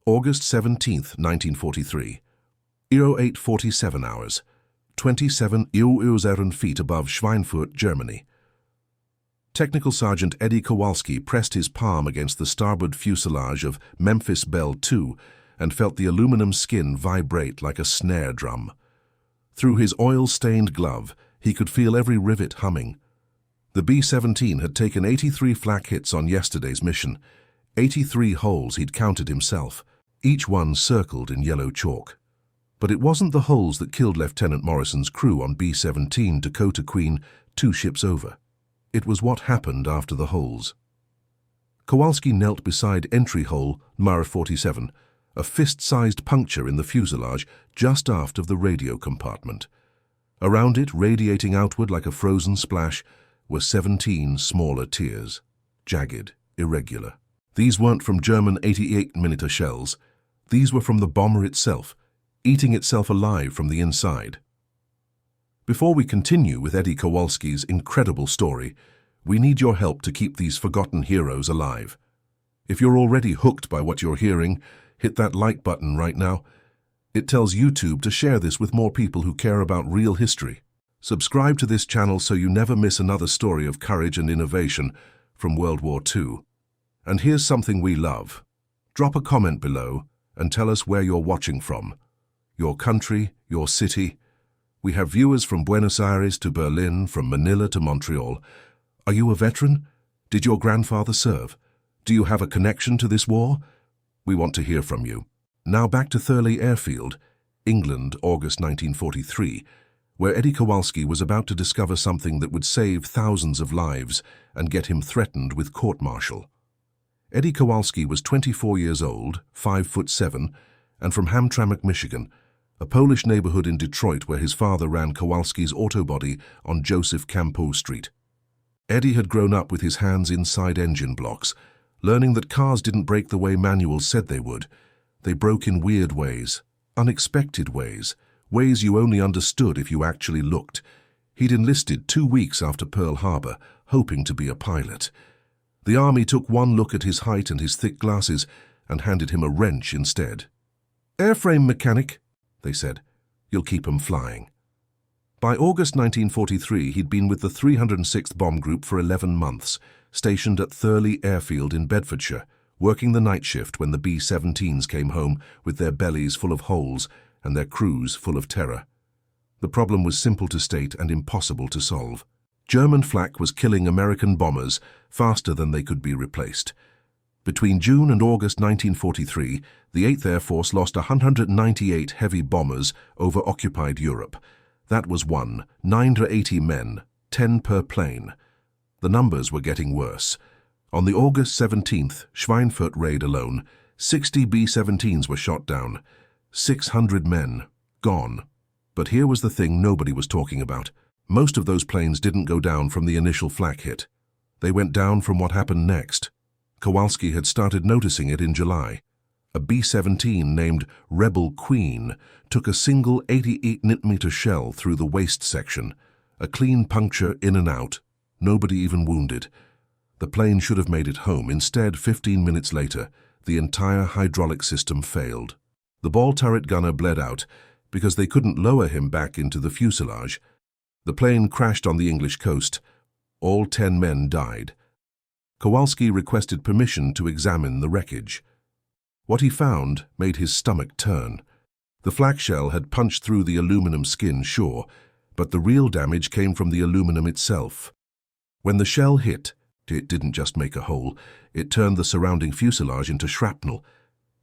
August 17, 1943. 08:47 hours. 27 feet above Schweinfurt, Germany. Technical Sergeant Eddie Kowalski pressed his palm against the starboard fuselage of Memphis Belle II and felt the aluminum skin vibrate like a snare drum. Through his oil-stained glove, he could feel every rivet humming. The B-17 had taken 83 flak hits on yesterday's mission, 83 holes he'd counted himself, each one circled in yellow chalk. But it wasn't the holes that killed Lieutenant Morrison's crew on B-17 Dakota Queen 2 ships over. It was what happened after the holes. Kowalski knelt beside entry hole Mar 47, a fist-sized puncture in the fuselage just aft of the radio compartment. Around it, radiating outward like a frozen splash, were 17 smaller tears, jagged, irregular. These weren't from German 88mm shells. These were from the bomber itself, eating itself alive from the inside. Before we continue with Eddie Kowalski's incredible story, we need your help to keep these forgotten heroes alive. If you're already hooked by what you're hearing, hit that like button right now. It tells YouTube to share this with more people who care about real history. Subscribe to this channel so you never miss another story of courage and innovation from World War II. And here's something we love. Drop a comment below and tell us where you're watching from. Your country, your city. We have viewers from Buenos Aires to Berlin, from Manila to Montreal. Are you a veteran? Did your grandfather serve? Do you have a connection to this war? We want to hear from you. Now back to Thurley Airfield, England, August 1943, where Eddie Kowalski was about to discover something that would save thousands of lives and get him threatened with court-martial. Eddie Kowalski was 24 years old, 5'7", and from Hamtramck, Michigan, a Polish neighborhood in Detroit where his father ran Kowalski's auto body on Joseph Campeau Street. Eddie had grown up with his hands inside engine blocks, learning that cars didn't break the way manuals said they would. They broke in weird ways, unexpected ways, ways you only understood if you actually looked. He'd enlisted 2 weeks after Pearl Harbor, hoping to be a pilot. The army took one look at his height and his thick glasses and handed him a wrench instead. "Airframe mechanic," they said. "You'll keep 'em flying." By August 1943, he'd been with the 306th Bomb Group for 11 months, stationed at Thurley Airfield in Bedfordshire, working the night shift when the B-17s came home with their bellies full of holes and their crews full of terror. The problem was simple to state and impossible to solve. German flak was killing American bombers faster than they could be replaced. Between June and August 1943, the 8th Air Force lost 198 heavy bombers over occupied Europe. That was 9 to 80 men, 10 per plane. The numbers were getting worse. On the August 17th Schweinfurt raid alone, 60 B-17s were shot down. 600 men, gone. But here was the thing nobody was talking about. Most of those planes didn't go down from the initial flak hit. They went down from what happened next. Kowalski had started noticing it in July. A B-17 named Rebel Queen took a single 88mm shell through the waist section, a clean puncture in and out, nobody even wounded. The plane should have made it home. Instead, 15 minutes later, the entire hydraulic system failed. The ball turret gunner bled out because they couldn't lower him back into the fuselage. The plane crashed on the English coast. All 10 men died. Kowalski requested permission to examine the wreckage. What he found made his stomach turn. The flak shell had punched through the aluminum skin, sure, but the real damage came from the aluminum itself. When the shell hit, it didn't just make a hole, it turned the surrounding fuselage into shrapnel.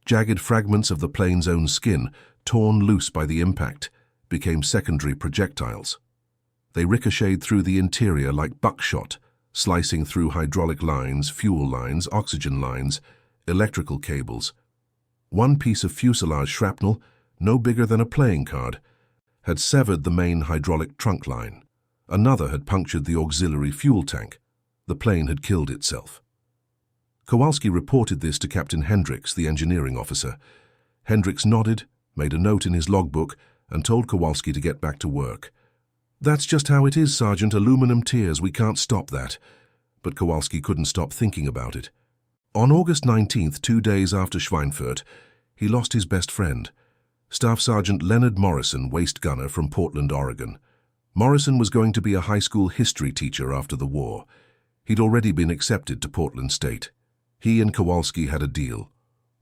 Jagged fragments of the plane's own skin, torn loose by the impact, became secondary projectiles. They ricocheted through the interior like buckshot, slicing through hydraulic lines, fuel lines, oxygen lines, electrical cables. One piece of fuselage shrapnel, no bigger than a playing card, had severed the main hydraulic trunk line. Another had punctured the auxiliary fuel tank. The plane had killed itself. Kowalski reported this to Captain Hendricks, the engineering officer. Hendricks nodded, made a note in his logbook, and told Kowalski to get back to work. "That's just how it is, Sergeant. Aluminum tears. We can't stop that." But Kowalski couldn't stop thinking about it. On August 19th, 2 days after Schweinfurt, he lost his best friend, Staff Sergeant Leonard Morrison, waist gunner from Portland, Oregon. Morrison was going to be a high school history teacher after the war. He'd already been accepted to Portland State. He and Kowalski had a deal.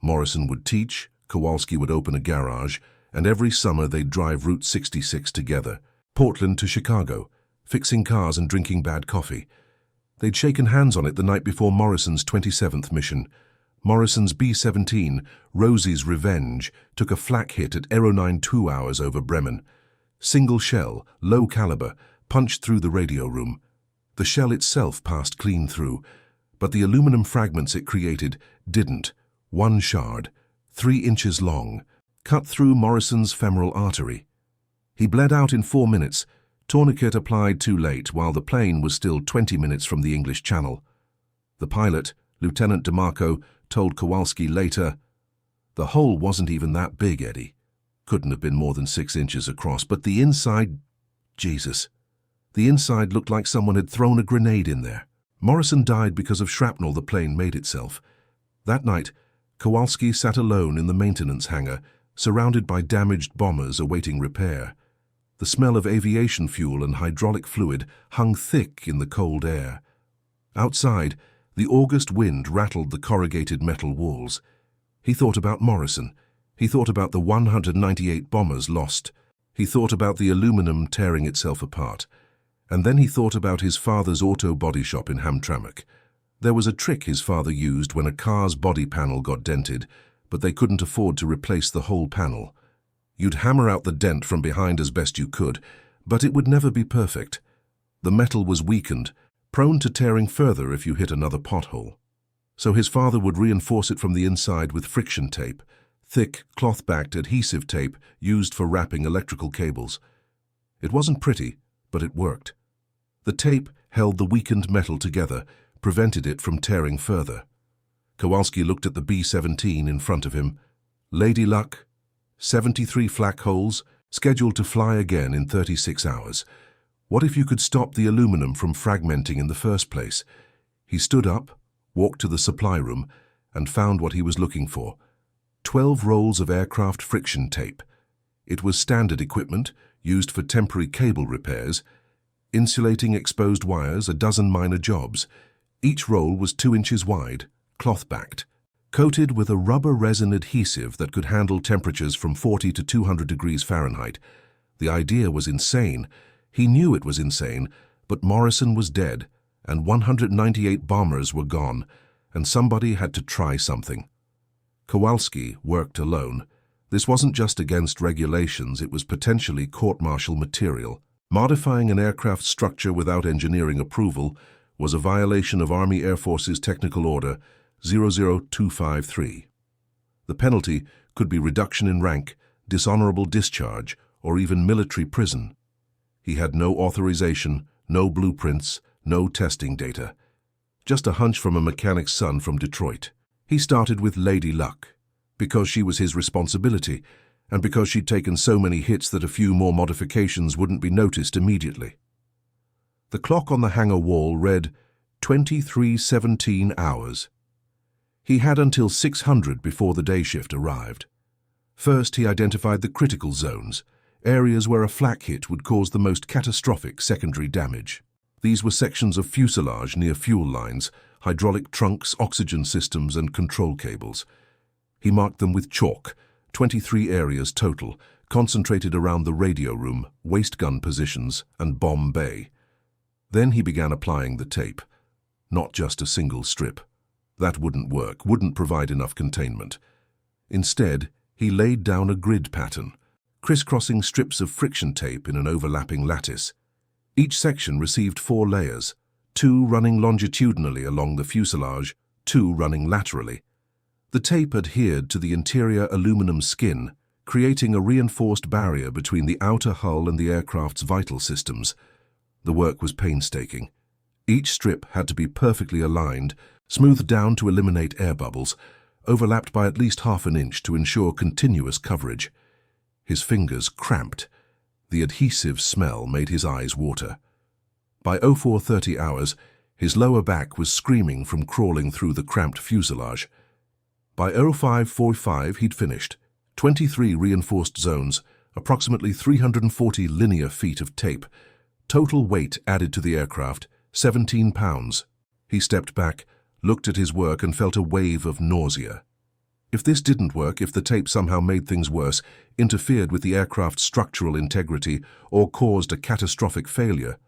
Morrison would teach, Kowalski would open a garage, and every summer they'd drive Route 66 together, Portland to Chicago, fixing cars and drinking bad coffee. They'd shaken hands on it the night before Morrison's 27th mission. Morrison's B-17, Rosie's Revenge, took a flak hit at Aero 9 2 hours over Bremen. Single shell, low caliber, punched through the radio room. The shell itself passed clean through, but the aluminum fragments it created didn't. One shard, 3 inches long, cut through Morrison's femoral artery. He bled out in 4 minutes, tourniquet applied too late while the plane was still 20 minutes from the English Channel. The pilot, Lieutenant DeMarco, told Kowalski later, "The hole wasn't even that big, Eddie. Couldn't have been more than 6 inches across, but the inside, Jesus. The inside looked like someone had thrown a grenade in there." Morrison died because of shrapnel the plane made itself. That night, Kowalski sat alone in the maintenance hangar, surrounded by damaged bombers awaiting repair. The smell of aviation fuel and hydraulic fluid hung thick in the cold air. Outside, the August wind rattled the corrugated metal walls. He thought about Morrison. He thought about the 198 bombers lost. He thought about the aluminum tearing itself apart. And then he thought about his father's auto body shop in Hamtramck. There was a trick his father used when a car's body panel got dented, but they couldn't afford to replace the whole panel. You'd hammer out the dent from behind as best you could, but it would never be perfect. The metal was weakened, prone to tearing further if you hit another pothole. So his father would reinforce it from the inside with friction tape, thick, cloth-backed adhesive tape used for wrapping electrical cables. It wasn't pretty, but it worked. The tape held the weakened metal together, prevented it from tearing further. Kowalski looked at the B-17 in front of him. Lady Luck, 73 flak holes, scheduled to fly again in 36 hours. What if you could stop the aluminum from fragmenting in the first place? He stood up, walked to the supply room, and found what he was looking for. 12 rolls of aircraft friction tape. It was standard equipment, used for temporary cable repairs, insulating exposed wires, a dozen minor jobs. Each roll was 2 inches wide, cloth-backed, coated with a rubber resin adhesive that could handle temperatures from 40 to 200 degrees Fahrenheit. The idea was insane. He knew it was insane, but Morrison was dead, and 198 bombers were gone, and somebody had to try something. Kowalski worked alone. This wasn't just against regulations, it was potentially court-martial material. Modifying an aircraft structure without engineering approval was a violation of Army Air Force's Technical Order 00253. The penalty could be reduction in rank, dishonorable discharge, or even military prison. He had no authorization, no blueprints, no testing data. Just a hunch from a mechanic's son from Detroit. He started with Lady Luck, because she was his responsibility, and because she'd taken so many hits that a few more modifications wouldn't be noticed immediately. The clock on the hangar wall read 23:17 hours. He had until 600 before the day shift arrived. First, he identified the critical zones, areas where a flak hit would cause the most catastrophic secondary damage. These were sections of fuselage near fuel lines, hydraulic trunks, oxygen systems, and control cables. He marked them with chalk, 23 areas total, concentrated around the radio room, waist gun positions, and bomb bay. Then he began applying the tape. Not just a single strip. That wouldn't work, wouldn't provide enough containment. Instead, he laid down a grid pattern, crisscrossing strips of friction tape in an overlapping lattice. Each section received 4 layers, 2 running longitudinally along the fuselage, 2 running laterally. The tape adhered to the interior aluminum skin, creating a reinforced barrier between the outer hull and the aircraft's vital systems. The work was painstaking. Each strip had to be perfectly aligned, smoothed down to eliminate air bubbles, overlapped by at least half an inch to ensure continuous coverage. His fingers cramped. The adhesive smell made his eyes water. By 0430 hours, his lower back was screaming from crawling through the cramped fuselage. By 0545 he'd finished. 23 reinforced zones, approximately 340 linear feet of tape. Total weight added to the aircraft, 17 pounds. He stepped back, looked at his work and felt a wave of nausea. If this didn't work, if the tape somehow made things worse, interfered with the aircraft's structural integrity, or caused a catastrophic failure,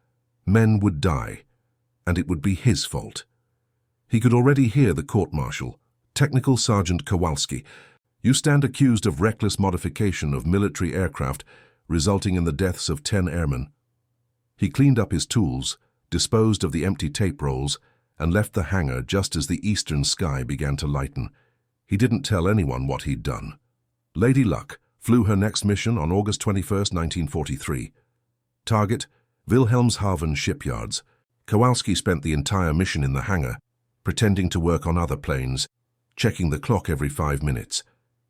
men would die, and it would be his fault. He could already hear the court-martial. Technical Sergeant Kowalski, you stand accused of reckless modification of military aircraft, resulting in the deaths of 10 airmen. He cleaned up his tools, disposed of the empty tape rolls, and left the hangar just as the eastern sky began to lighten. He didn't tell anyone what he'd done. Lady Luck flew her next mission on August 21, 1943. Target, Wilhelmshaven shipyards. Kowalski spent the entire mission in the hangar, pretending to work on other planes, checking the clock every 5 minutes.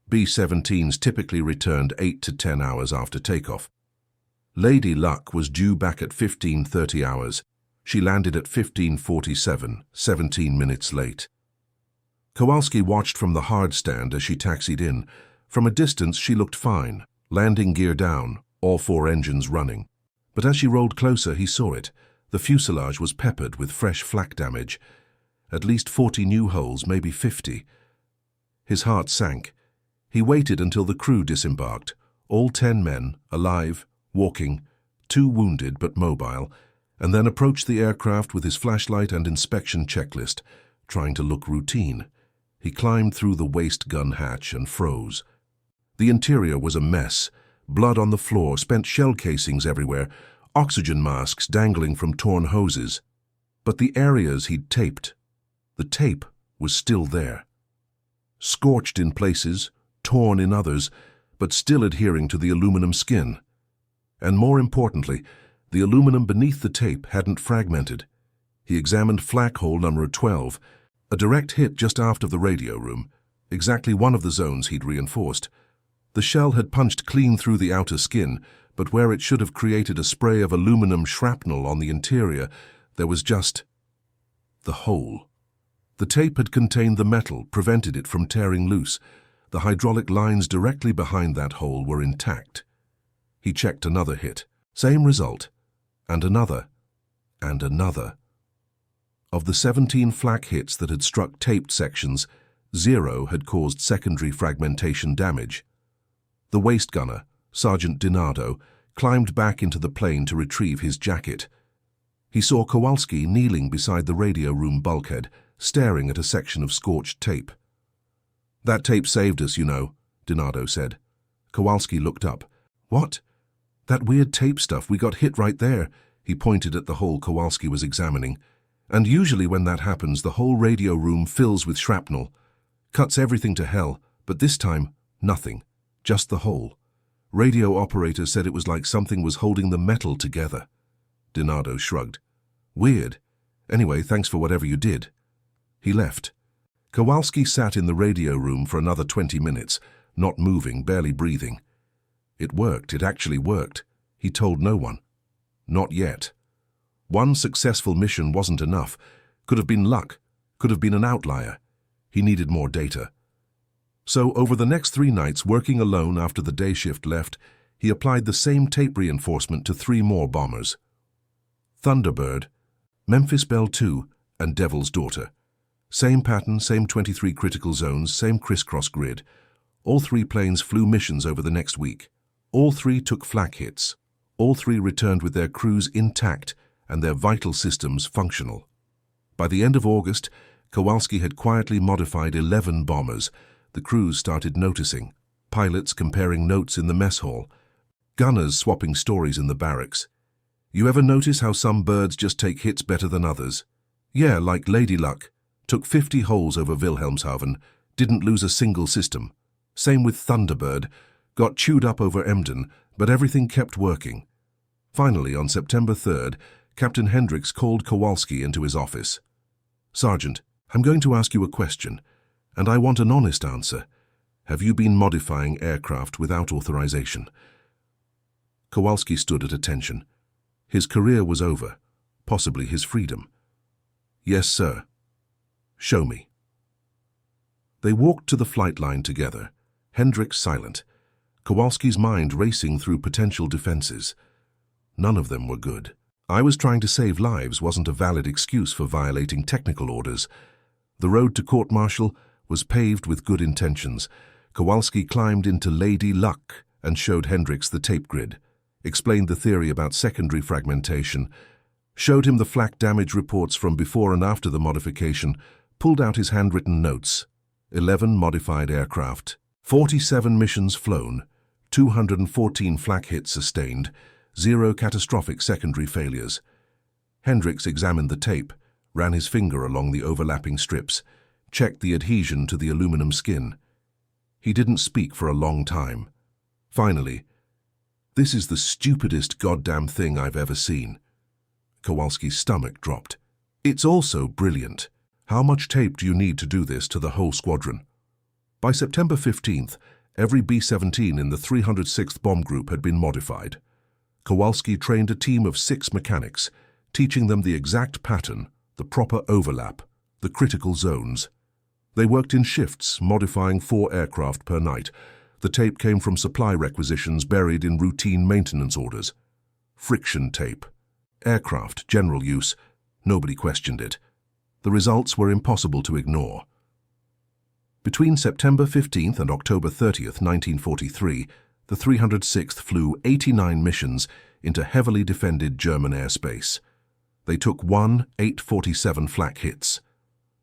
B-17s typically returned 8 to 10 hours after takeoff. Lady Luck was due back at 15:30 hours. She landed at 15:47, 17 minutes late. Kowalski watched from the hard stand as she taxied in. From a distance, she looked fine, landing gear down, all 4 engines running. But as she rolled closer, he saw it. The fuselage was peppered with fresh flak damage. At least 40 new holes, maybe 50. His heart sank. He waited until the crew disembarked, all 10 men, alive, walking, 2 wounded but mobile, and then approached the aircraft with his flashlight and inspection checklist, trying to look routine. He climbed through the waste gun hatch and froze. The interior was a mess. Blood on the floor, spent shell casings everywhere, oxygen masks dangling from torn hoses. But the areas he'd taped, the tape was still there. Scorched in places, torn in others, but still adhering to the aluminum skin. And more importantly, the aluminum beneath the tape hadn't fragmented. He examined flak hole number 12, a direct hit just aft of the radio room, exactly one of the zones he'd reinforced. The shell had punched clean through the outer skin, but where it should have created a spray of aluminum shrapnel on the interior, there was just the hole. The tape had contained the metal, prevented it from tearing loose. The hydraulic lines directly behind that hole were intact. He checked another hit. Same result. And another. And another. Of the 17 flak hits that had struck taped sections, 0 had caused secondary fragmentation damage. The waist gunner, Sergeant Dinardo, climbed back into the plane to retrieve his jacket. He saw Kowalski kneeling beside the radio room bulkhead, staring at a section of scorched tape. "That tape saved us, you know," Dinardo said. Kowalski looked up. "What?" "That weird tape stuff, we got hit right there." He pointed at the hole Kowalski was examining. "And usually when that happens, the whole radio room fills with shrapnel. Cuts everything to hell, but this time, nothing. Just the hole. Radio operator said it was like something was holding the metal together." Dinardo shrugged. "Weird. Anyway, thanks for whatever you did." He left. Kowalski sat in the radio room for another 20 minutes, not moving, barely breathing. It worked. It actually worked. He told no one. Not yet. One successful mission wasn't enough. Could have been luck. Could have been an outlier. He needed more data. So over the next 3 nights, working alone after the day shift left, he applied the same tape reinforcement to 3 more bombers. Thunderbird, Memphis Belle II, and Devil's Daughter. Same pattern, same 23 critical zones, same crisscross grid. All 3 planes flew missions over the next week. All 3 took flak hits. All 3 returned with their crews intact and their vital systems functional. By the end of August, Kowalski had quietly modified 11 bombers. The crews started noticing. Pilots comparing notes in the mess hall. Gunners swapping stories in the barracks. "You ever notice how some birds just take hits better than others?" "Yeah, like Lady Luck. Took 50 holes over Wilhelmshaven. Didn't lose a single system. Same with Thunderbird. Got chewed up over Emden, but everything kept working." Finally, on September 3rd, Captain Hendricks called Kowalski into his office. "Sergeant, I'm going to ask you a question, and I want an honest answer. Have you been modifying aircraft without authorization?" Kowalski stood at attention. His career was over, possibly his freedom. "Yes, sir." "Show me." They walked to the flight line together, Hendricks silent, Kowalski's mind racing through potential defenses. None of them were good. I was trying to save lives wasn't a valid excuse for violating technical orders. The road to court-martial was paved with good intentions. Kowalski climbed into Lady Luck and showed Hendricks the tape grid, explained the theory about secondary fragmentation, showed him the flak damage reports from before and after the modification, pulled out his handwritten notes. 11 modified aircraft, 47 missions flown, 214 flak hits sustained, 0 catastrophic secondary failures. Hendricks examined the tape, ran his finger along the overlapping strips, checked the adhesion to the aluminum skin. He didn't speak for a long time. Finally, "This is the stupidest goddamn thing I've ever seen." Kowalski's stomach dropped. "It's also brilliant. How much tape do you need to do this to the whole squadron?" By September 15th, every B-17 in the 306th Bomb Group had been modified. Kowalski trained a team of 6 mechanics, teaching them the exact pattern, the proper overlap, the critical zones. They worked in shifts, modifying 4 aircraft per night. The tape came from supply requisitions buried in routine maintenance orders. Friction tape. Aircraft, general use. Nobody questioned it. The results were impossible to ignore. Between September 15th and October 30th, 1943, the 306th flew 89 missions into heavily defended German airspace. They took 1 847 flak hits.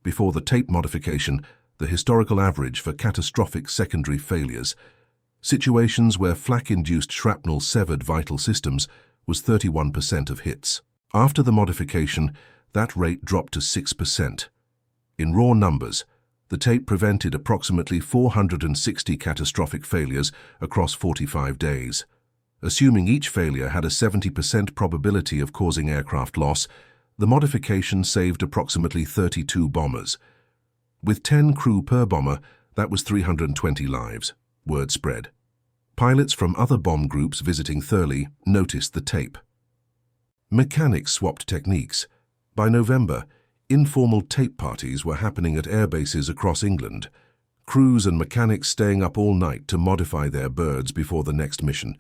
Before the tape modification, the historical average for catastrophic secondary failures, situations where flak-induced shrapnel severed vital systems, was 31% of hits. After the modification, that rate dropped to 6%. In raw numbers, the tape prevented approximately 460 catastrophic failures across 45 days. Assuming each failure had a 70% probability of causing aircraft loss, the modification saved approximately 32 bombers. With 10 crew per bomber, that was 320 lives. Word spread. Pilots from other bomb groups visiting Thurley noticed the tape. Mechanics swapped techniques. By November, informal tape parties were happening at airbases across England, crews and mechanics staying up all night to modify their birds before the next mission.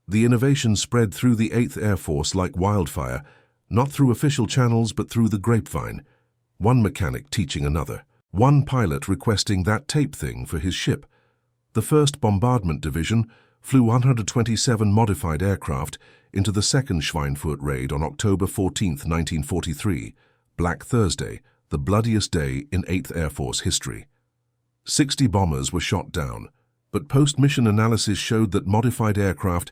The innovation spread through the 8th Air Force like wildfire, not through official channels but through the grapevine. One mechanic teaching another, one pilot requesting that tape thing for his ship. The 1st Bombardment Division flew 127 modified aircraft into the 2nd Schweinfurt raid on October 14, 1943, Black Thursday, the bloodiest day in 8th Air Force history. 60 bombers were shot down, but post-mission analysis showed that modified aircraft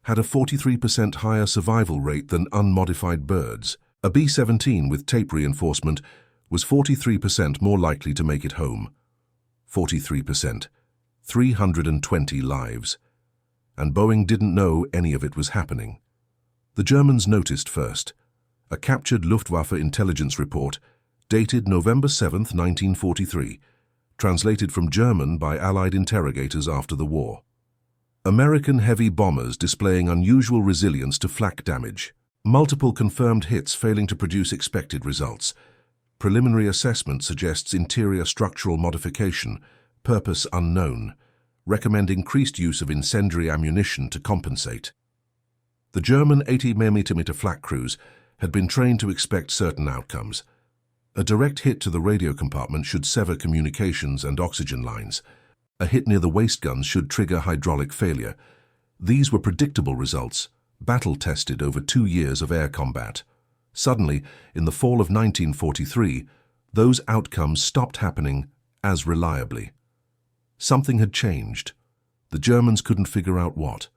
had a 43% higher survival rate than unmodified birds. A B-17 with tape reinforcement was 43% more likely to make it home. 43%. 320 lives. And Boeing didn't know any of it was happening. The Germans noticed first. A captured Luftwaffe intelligence report, dated November 7, 1943, translated from German by Allied interrogators after the war. American heavy bombers displaying unusual resilience to flak damage. Multiple confirmed hits failing to produce expected results. Preliminary assessment suggests interior structural modification, purpose unknown. Recommend increased use of incendiary ammunition to compensate. The German 80mm flak crews had been trained to expect certain outcomes. A direct hit to the radio compartment should sever communications and oxygen lines. A hit near the waist guns should trigger hydraulic failure. These were predictable results, battle-tested over 2 years of air combat. Suddenly, in the fall of 1943, those outcomes stopped happening as reliably. Something had changed. The Germans couldn't figure out what.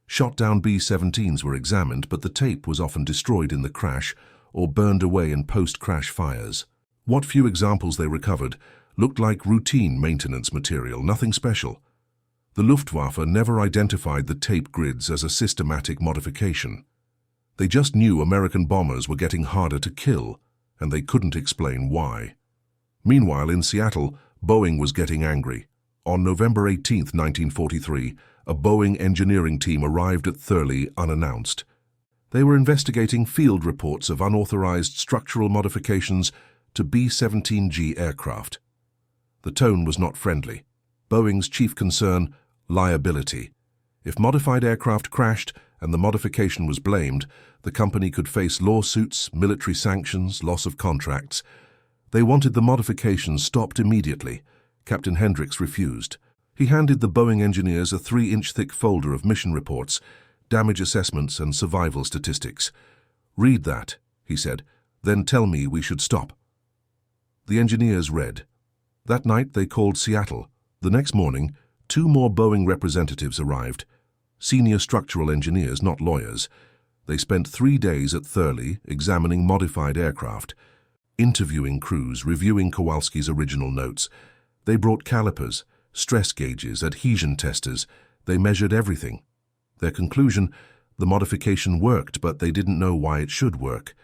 Shot-down B-17s were examined, but the tape was often destroyed in the crash or burned away in post-crash fires. What few examples they recovered looked like routine maintenance material, nothing special. The Luftwaffe never identified the tape grids as a systematic modification. They just knew American bombers were getting harder to kill, and they couldn't explain why. Meanwhile, in Seattle, Boeing was getting angry. On November 18, 1943, a Boeing engineering team arrived at Thurley unannounced. They were investigating field reports of unauthorized structural modifications to B-17G aircraft. The tone was not friendly. Boeing's chief concern, liability. If modified aircraft crashed and the modification was blamed, the company could face lawsuits, military sanctions, loss of contracts. They wanted the modifications stopped immediately. Captain Hendricks refused. He handed the Boeing engineers a 3-inch thick folder of mission reports, damage assessments and survival statistics. "Read that," he said, "then tell me we should stop." The engineers read. That night they called Seattle. The next morning, 2 more Boeing representatives arrived. Senior structural engineers, not lawyers. They spent 3 days at Thurley examining modified aircraft, interviewing crews, reviewing Kowalski's original notes. They brought calipers, stress gauges, adhesion testers. They measured everything. Their conclusion, the modification worked, but they didn't know why it should work.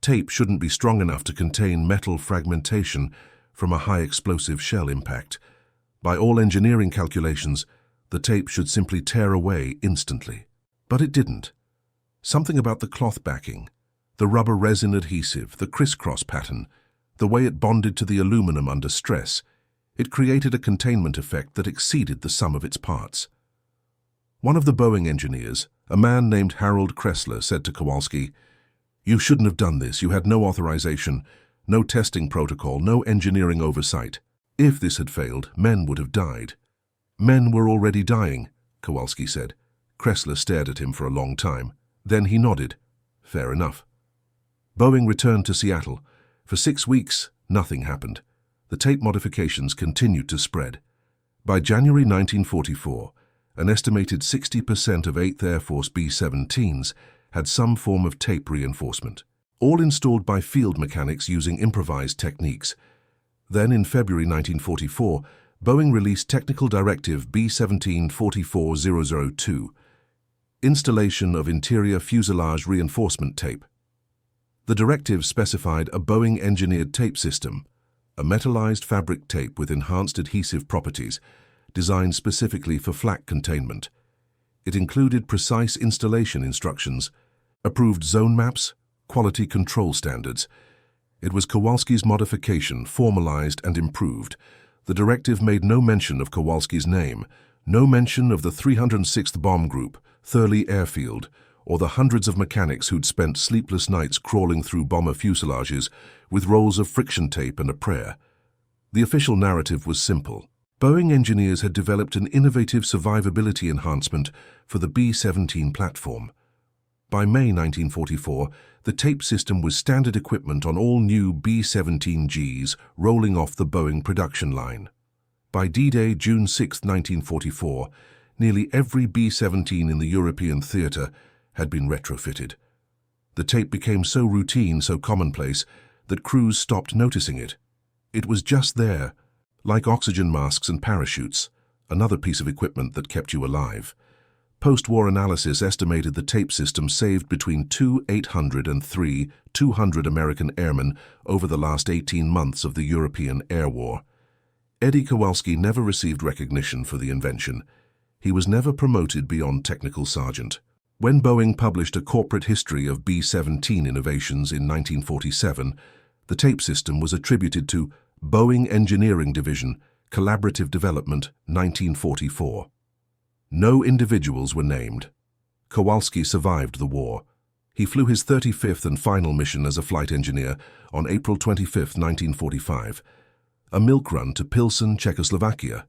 Tape shouldn't be strong enough to contain metal fragmentation from a high explosive shell impact. By all engineering calculations, the tape should simply tear away instantly. But it didn't. Something about the cloth backing, the rubber resin adhesive, the crisscross pattern, the way it bonded to the aluminum under stress, it created a containment effect that exceeded the sum of its parts. One of the Boeing engineers, a man named Harold Kressler, said to Kowalski, "You shouldn't have done this. You had no authorization, no testing protocol, no engineering oversight. If this had failed, men would have died." "Men were already dying," Kowalski said. Kressler stared at him for a long time. Then he nodded. Fair enough. Boeing returned to Seattle. For 6 weeks, nothing happened. The tape modifications continued to spread. By January 1944, an estimated 60% of 8th Air Force B-17s had some form of tape reinforcement, all installed by field mechanics using improvised techniques. Then, in February 1944, Boeing released Technical Directive B-17-44002, Installation of Interior Fuselage Reinforcement Tape. The directive specified a Boeing-engineered tape system, a metallized fabric tape with enhanced adhesive properties, designed specifically for flak containment. It included precise installation instructions, approved zone maps, quality control standards. It was Kowalski's modification, formalized and improved. The directive made no mention of Kowalski's name, no mention of the 306th Bomb Group, Thurley Airfield, or the hundreds of mechanics who'd spent sleepless nights crawling through bomber fuselages with rolls of friction tape and a prayer. The official narrative was simple. Boeing engineers had developed an innovative survivability enhancement for the B-17 platform. By May 1944, the tape system was standard equipment on all new B-17Gs rolling off the Boeing production line. By D-Day, June 6, 1944, nearly every B-17 in the European theater had been retrofitted. The tape became so routine, so commonplace, that crews stopped noticing it. It was just there, like oxygen masks and parachutes, another piece of equipment that kept you alive. Post-war analysis estimated the tape system saved between 2,800 and 3,200 American airmen over the last 18 months of the European Air War. Eddie Kowalski never received recognition for the invention. He was never promoted beyond technical sergeant. When Boeing published a corporate history of B-17 innovations in 1947, the tape system was attributed to Boeing Engineering Division, Collaborative Development, 1944. No individuals were named. Kowalski survived the war. He flew his 35th and final mission as a flight engineer on April 25, 1945. A milk run to Pilsen, Czechoslovakia.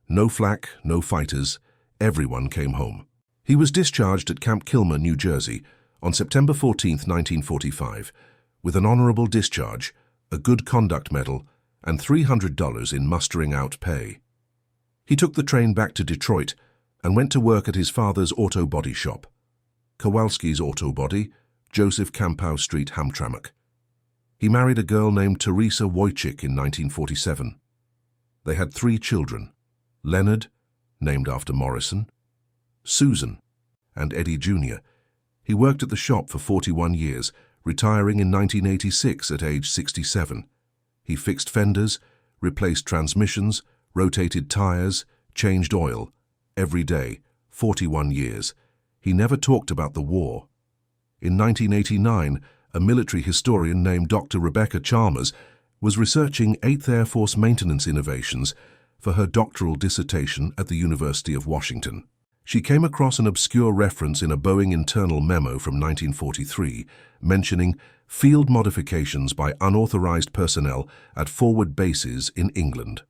No flak, no fighters. Everyone came home. He was discharged at Camp Kilmer, New Jersey, on September 14, 1945, with an honorable discharge, a Good Conduct Medal, and $300 in mustering out pay. He took the train back to Detroit and went to work at his father's auto body shop. Kowalski's auto body, Joseph Campow Street, Hamtramck. He married a girl named Teresa Wojcik in 1947. They had 3 children, Leonard, named after Morrison, Susan, and Eddie Jr. He worked at the shop for 41 years, retiring in 1986 at age 67. He fixed fenders, replaced transmissions, rotated tires, changed oil, every day, 41 years. He never talked about the war. In 1989, a military historian named Dr. Rebecca Chalmers was researching 8th Air Force maintenance innovations for her doctoral dissertation at the University of Washington. She came across an obscure reference in a Boeing internal memo from 1943 mentioning field modifications by unauthorized personnel at forward bases in England.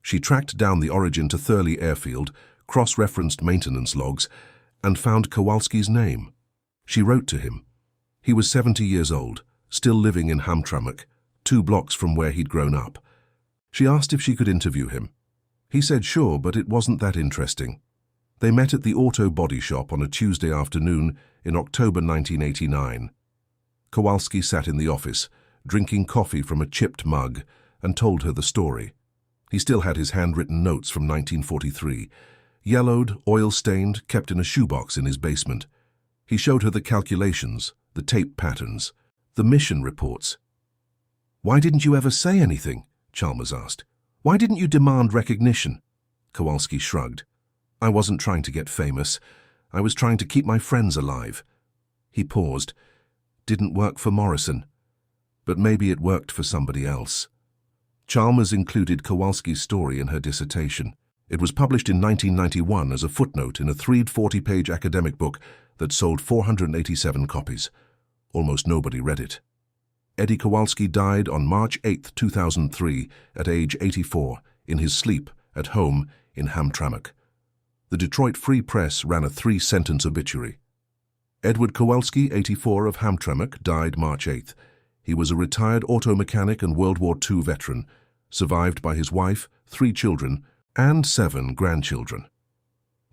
She tracked down the origin to Thurley Airfield, cross-referenced maintenance logs, and found Kowalski's name. She wrote to him. He was 70 years old, still living in Hamtramck, 2 blocks from where he'd grown up. She asked if she could interview him. He said sure, but it wasn't that interesting. They met at the auto body shop on a Tuesday afternoon in October 1989. Kowalski sat in the office, drinking coffee from a chipped mug, and told her the story. He still had his handwritten notes from 1943, yellowed, oil-stained, kept in a shoebox in his basement. He showed her the calculations, the tape patterns, the mission reports. "Why didn't you ever say anything?" Chalmers asked. "Why didn't you demand recognition?" Kowalski shrugged. "I wasn't trying to get famous. I was trying to keep my friends alive." He paused. Didn't work for Morrison. But maybe it worked for somebody else. Chalmers included Kowalski's story in her dissertation. It was published in 1991 as a footnote in a 340-page academic book that sold 487 copies. Almost nobody read it. Eddie Kowalski died on March 8, 2003, at age 84, in his sleep at home in Hamtramck. The Detroit Free Press ran a 3-sentence obituary. Edward Kowalski, 84, of Hamtramck, died March 8th. He was a retired auto mechanic and World War II veteran, survived by his wife, 3 children, and 7 grandchildren.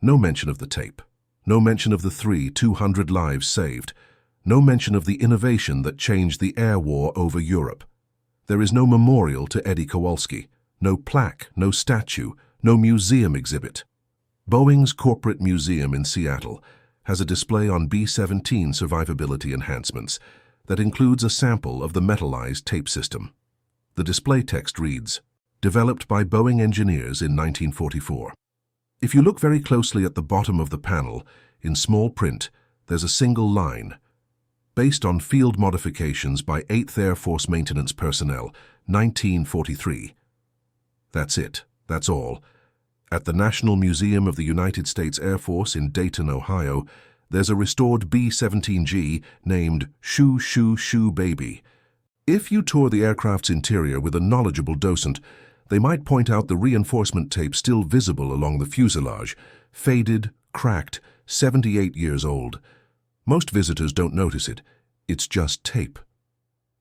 No mention of the tape. No mention of the 200 lives saved. No mention of the innovation that changed the air war over Europe. There is no memorial to Eddie Kowalski, no plaque, no statue, no museum exhibit. Boeing's corporate museum in Seattle has a display on B-17 survivability enhancements that includes a sample of the metallized tape system. The display text reads, "Developed by Boeing engineers in 1944. If you look very closely at the bottom of the panel, in small print, there's a single line. Based on field modifications by 8th Air Force maintenance personnel, 1943. That's it. That's all. At the National Museum of the United States Air Force in Dayton, Ohio, there's a restored B-17G named Shoo Shoo Shoo Baby. If you tour the aircraft's interior with a knowledgeable docent, they might point out the reinforcement tape still visible along the fuselage, faded, cracked, 78 years old. Most visitors don't notice it. It's just tape.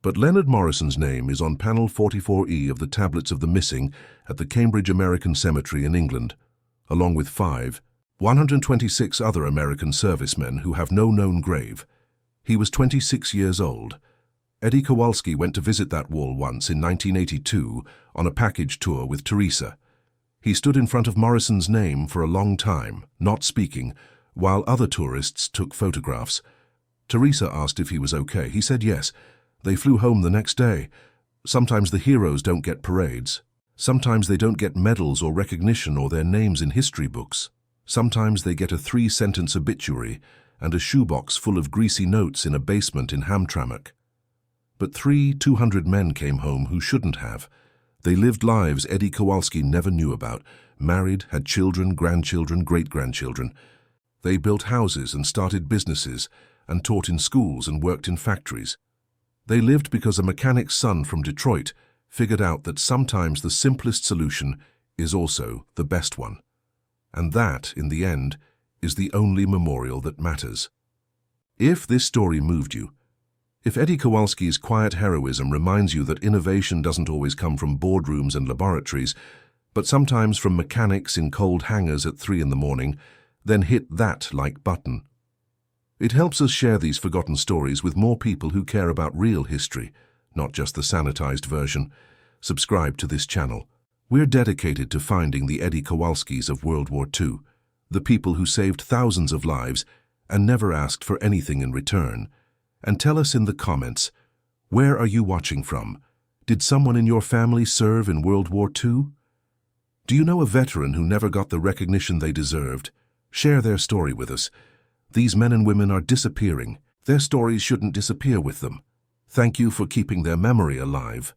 But Leonard Morrison's name is on panel 44E of the Tablets of the Missing at the Cambridge American Cemetery in England, along with 126 other American servicemen who have no known grave. He was 26 years old. Eddie Kowalski went to visit that wall once in 1982 on a package tour with Teresa. He stood in front of Morrison's name for a long time, not speaking, while other tourists took photographs. Teresa asked if he was okay. He said yes. They flew home the next day. Sometimes the heroes don't get parades. Sometimes they don't get medals or recognition or their names in history books. Sometimes they get a 3-sentence obituary and a shoebox full of greasy notes in a basement in Hamtramck. But 200 men came home who shouldn't have. They lived lives Eddie Kowalski never knew about, married, had children, grandchildren, great-grandchildren. They built houses and started businesses and taught in schools and worked in factories. They lived because a mechanic's son from Detroit figured out that sometimes the simplest solution is also the best one. And that, in the end, is the only memorial that matters. If this story moved you, if Eddie Kowalski's quiet heroism reminds you that innovation doesn't always come from boardrooms and laboratories, but sometimes from mechanics in cold hangars at 3 in the morning, then hit that like button. It helps us share these forgotten stories with more people who care about real history, not just the sanitized version. Subscribe to this channel. We're dedicated to finding the Eddie Kowalskis of World War II, the people who saved thousands of lives and never asked for anything in return. And tell us in the comments, where are you watching from? Did someone in your family serve in World War II? Do you know a veteran who never got the recognition they deserved? Share their story with us. These men and women are disappearing. Their stories shouldn't disappear with them. Thank you for keeping their memory alive.